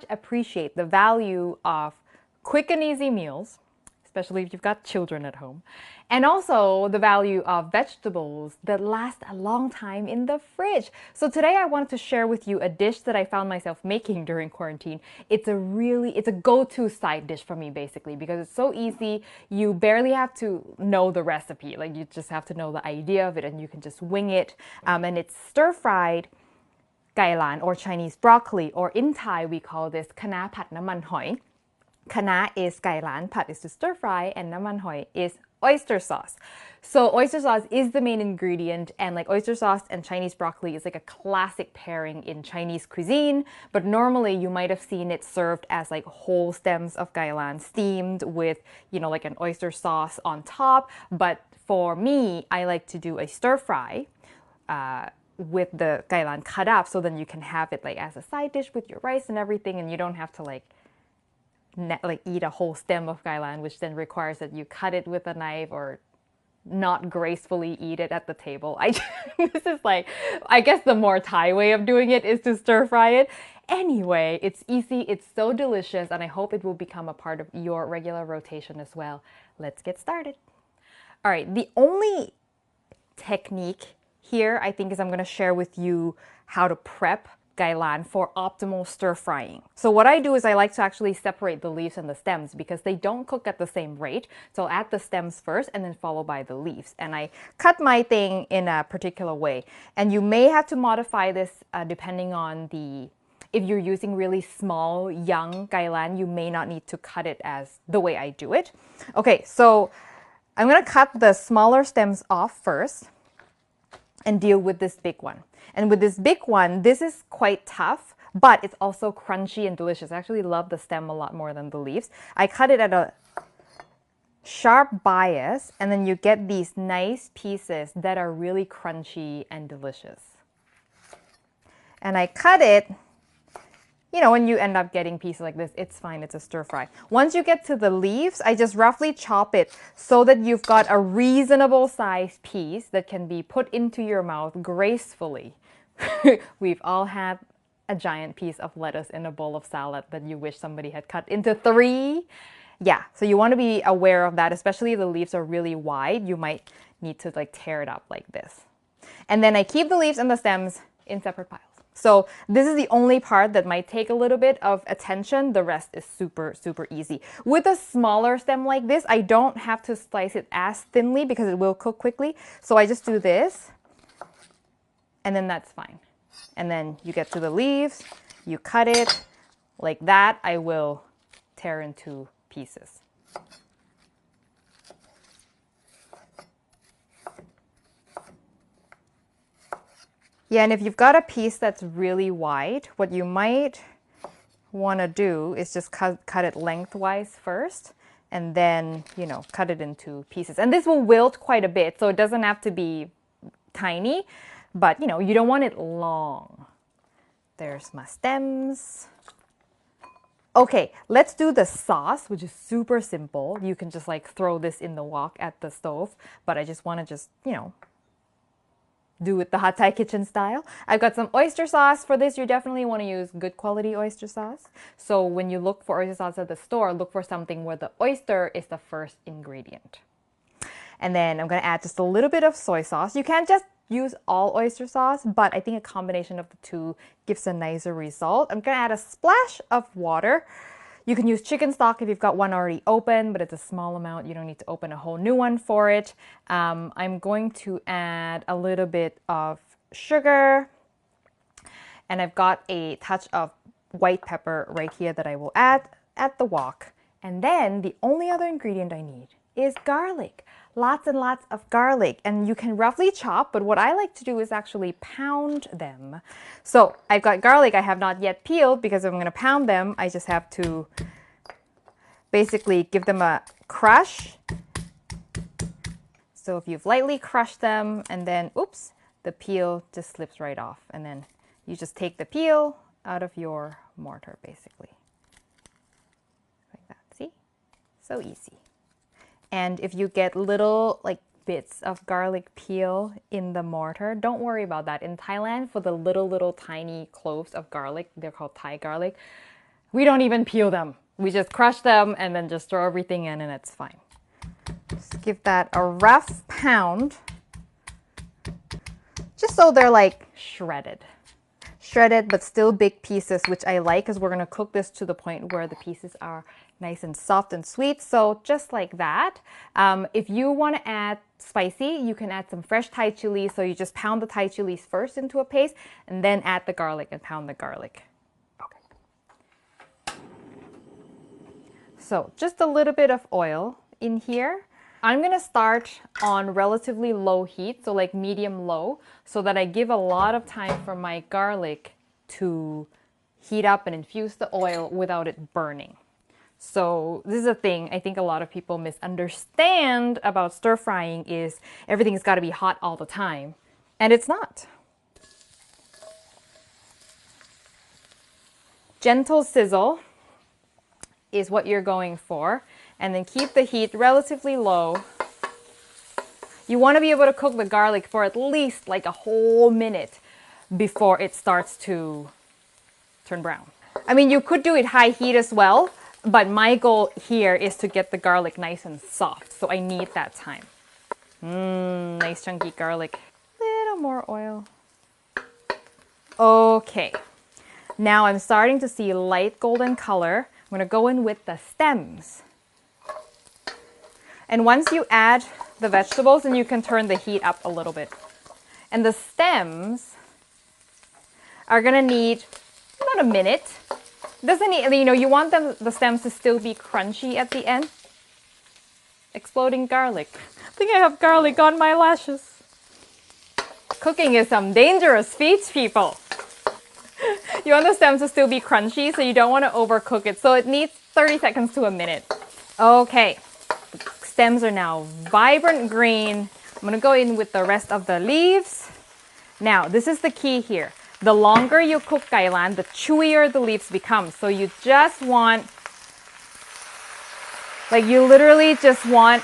appreciate the value of quick and easy meals, especially if you've got children at home, and also the value of vegetables that last a long time in the fridge. So today I wanted to share with you a dish that I found myself making during quarantine. It's a go-to side dish for me basically because it's so easy. You barely have to know the recipe. Like you just have to know the idea of it and you can just wing it. And it's stir-fried Gai Lan or Chinese broccoli, or in Thai we call this Kana Pat Naman Hoi. Kana is Gai Lan, Pat is to stir fry, and Naman Hoi is oyster sauce. So oyster sauce is the main ingredient, and like oyster sauce and Chinese broccoli is like a classic pairing in Chinese cuisine, but normally you might have seen it served as like whole stems of Gai Lan steamed with, like an oyster sauce on top. But for me, I like to do a stir fry with the Gai Lan cut up, so then you can have it like as a side dish with your rice and everything, and you don't have to like eat a whole stem of Gai Lan, which then requires that you cut it with a knife or not gracefully eat it at the table. This is like, I guess the more Thai way of doing it is to stir fry it. Anyway, it's easy, it's so delicious, and I hope it will become a part of your regular rotation as well. Let's get started. All right, the only technique here I think is I'm going to share with you how to prep Gai Lan for optimal stir frying. So what I do is I like to actually separate the leaves and the stems because they don't cook at the same rate. So I'll add the stems first and then followed by the leaves. And I cut my thing in a particular way. And you may have to modify this depending on if you're using really small, young Gai Lan, you may not need to cut it as the way I do it. Okay, so I'm going to cut the smaller stems off first and deal with this big one. And with this big one, this is quite tough, but it's also crunchy and delicious. I actually love the stem a lot more than the leaves. I cut it at a sharp bias, and then you get these nice pieces that are really crunchy and delicious. And I cut it, when you end up getting pieces like this, it's fine, it's a stir fry. Once you get to the leaves, I just roughly chop it so that you've got a reasonable sized piece that can be put into your mouth gracefully. We've all had a giant piece of lettuce in a bowl of salad that you wish somebody had cut into 3. Yeah, so you want to be aware of that, especially if the leaves are really wide. You might need to like tear it up like this. And then I keep the leaves and the stems in separate piles. So this is the only part that might take a little bit of attention. The rest is super, super easy. With a smaller stem like this, I don't have to slice it as thinly because it will cook quickly. So I just do this, and then that's fine. And then you get to the leaves, you cut it like that. I will tear into pieces. Yeah, and if you've got a piece that's really wide, what you might want to do is just cut it lengthwise first, and then, cut it into pieces. And this will wilt quite a bit, so it doesn't have to be tiny, but, you don't want it long. There's my stems. Okay, let's do the sauce, which is super simple. You can just like throw this in the wok at the stove, but I just want to do it the hot Thai kitchen style. I've got some oyster sauce. For this, you definitely want to use good quality oyster sauce. So when you look for oyster sauce at the store, look for something where the oyster is the first ingredient. And then I'm going to add just a little bit of soy sauce. You can't just use all oyster sauce, but I think a combination of the two gives a nicer result. I'm going to add a splash of water. You can use chicken stock if you've got one already open, but it's a small amount. You don't need to open a whole new one for it. I'm going to add a little bit of sugar, and I've got a touch of white pepper right here that I will add at the wok. And then the only other ingredient I need is garlic. Lots and lots of garlic, and you can roughly chop, but what I like to do is actually pound them. So I've got garlic I have not yet peeled because I'm going to pound them. I just have to basically give them a crush. So if you've lightly crushed them and then, oops, the peel just slips right off, and then you just take the peel out of your mortar basically. Like that, see? So easy. And if you get little like bits of garlic peel in the mortar, don't worry about that. In Thailand, for the little tiny cloves of garlic, they're called Thai garlic, We don't even peel them. We just crush them and then just throw everything in and it's fine. Just give that a rough pound. Just so they're like shredded. Shredded, but still big pieces, which I like because we're going to cook this to the point where the pieces are nice and soft and sweet. So just like that. If you want to add spicy, you can add some fresh Thai chili. So you just pound the Thai chilies first into a paste and then add the garlic and pound the garlic. Okay. So just a little bit of oil in here. I'm going to start on relatively low heat, so like medium low, so that I give a lot of time for my garlic to heat up and infuse the oil without it burning. So this is a thing I think a lot of people misunderstand about stir frying is everything's got to be hot all the time, and it's not. Gentle sizzle is what you're going for. And then keep the heat relatively low. You want to be able to cook the garlic for at least like a whole minute before it starts to turn brown. I mean, you could do it high heat as well, but my goal here is to get the garlic nice and soft. So I need that time. Nice chunky garlic. Little more oil. Okay. Now I'm starting to see light golden color. I'm going to go in with the stems. And once you add the vegetables, then you can turn the heat up a little bit. And the stems are gonna need about a minute. Doesn't need, you know, you want the stems to still be crunchy at the end. Exploding garlic. I think I have garlic on my lashes. Cooking is some dangerous feats, people. You want the stems to still be crunchy, so you don't want to overcook it. So it needs 30 seconds to a minute. Okay. Stems are now vibrant green. I'm going to go in with the rest of the leaves. Now, this is the key here. The longer you cook Gai Lan, the chewier the leaves become. So you just want, like you literally just want,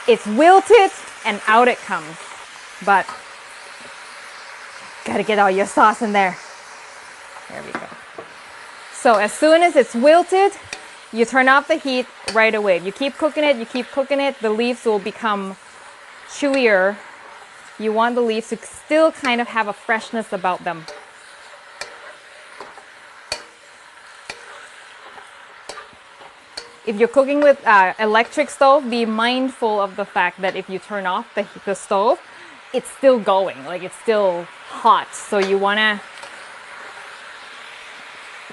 it's wilted and out it comes. But, gotta get all your sauce in there. There we go. So as soon as it's wilted, you turn off the heat right away. You keep cooking it, the leaves will become chewier. You want the leaves to still kind of have a freshness about them. If you're cooking with electric stove, be mindful of the fact that if you turn off the stove, it's still going, like it's still hot. So you wanna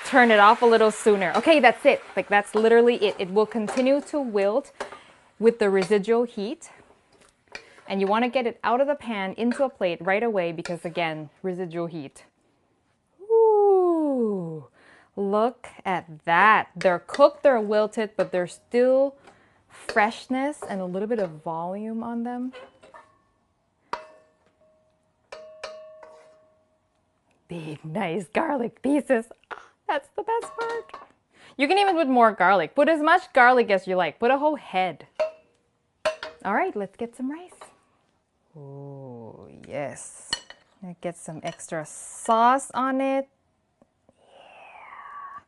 turn it off a little sooner. Okay, that's it. Like that's literally it. It will continue to wilt with the residual heat. And you want to get it out of the pan into a plate right away because again, residual heat. Ooh, look at that. They're cooked, they're wilted, but there's still freshness and a little bit of volume on them. Big, nice garlic pieces. That's the best part. You can even put more garlic. Put as much garlic as you like. Put a whole head. All right, let's get some rice. Oh, yes. Get some extra sauce on it. Yeah.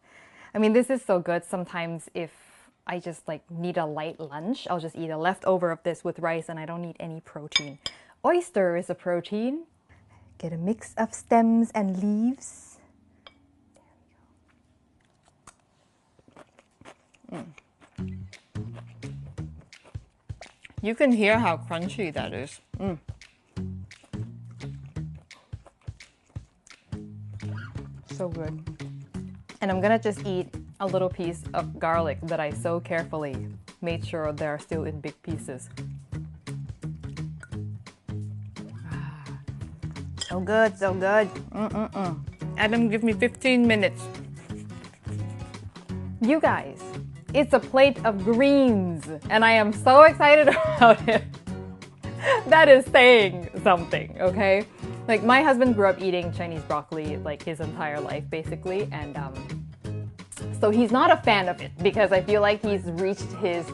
I mean, this is so good. Sometimes if I just like need a light lunch, I'll just eat a leftover of this with rice and I don't need any protein. Oyster is a protein. Get a mix of stems and leaves. You can hear how crunchy that is. So good. And I'm gonna just eat a little piece of garlic that I so carefully made sure they're still in big pieces. So good, so good. Adam, give me 15 minutes. You guys, it's a plate of greens, and I am so excited about it. That is saying something, okay? Like, my husband grew up eating Chinese broccoli like his entire life, basically, and so he's not a fan of it because I feel like he's reached his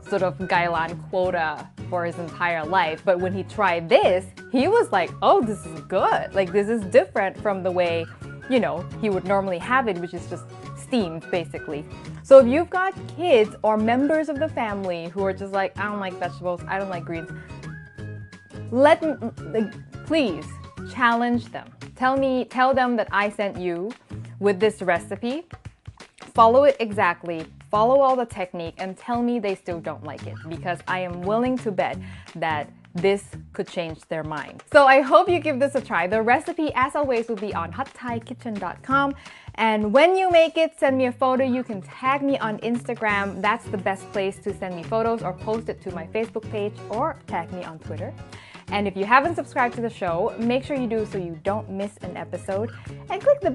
sort of Gai Lan quota for his entire life. But when he tried this, he was like, oh, this is good. Like, this is different from the way, you know, he would normally have it, which is just steamed, basically. So if you've got kids or members of the family who are just like, I don't like vegetables, I don't like greens, please challenge them. Tell them that I sent you with this recipe. Follow it exactly, follow all the technique, and tell me they still don't like it, because I am willing to bet that this could change their mind. So I hope you give this a try. The recipe, as always, will be on hotthaikitchen.com. And when you make it, send me a photo. You can tag me on Instagram. That's the best place to send me photos, or post it to my Facebook page, or tag me on Twitter. And if you haven't subscribed to the show, make sure you do so you don't miss an episode. And click the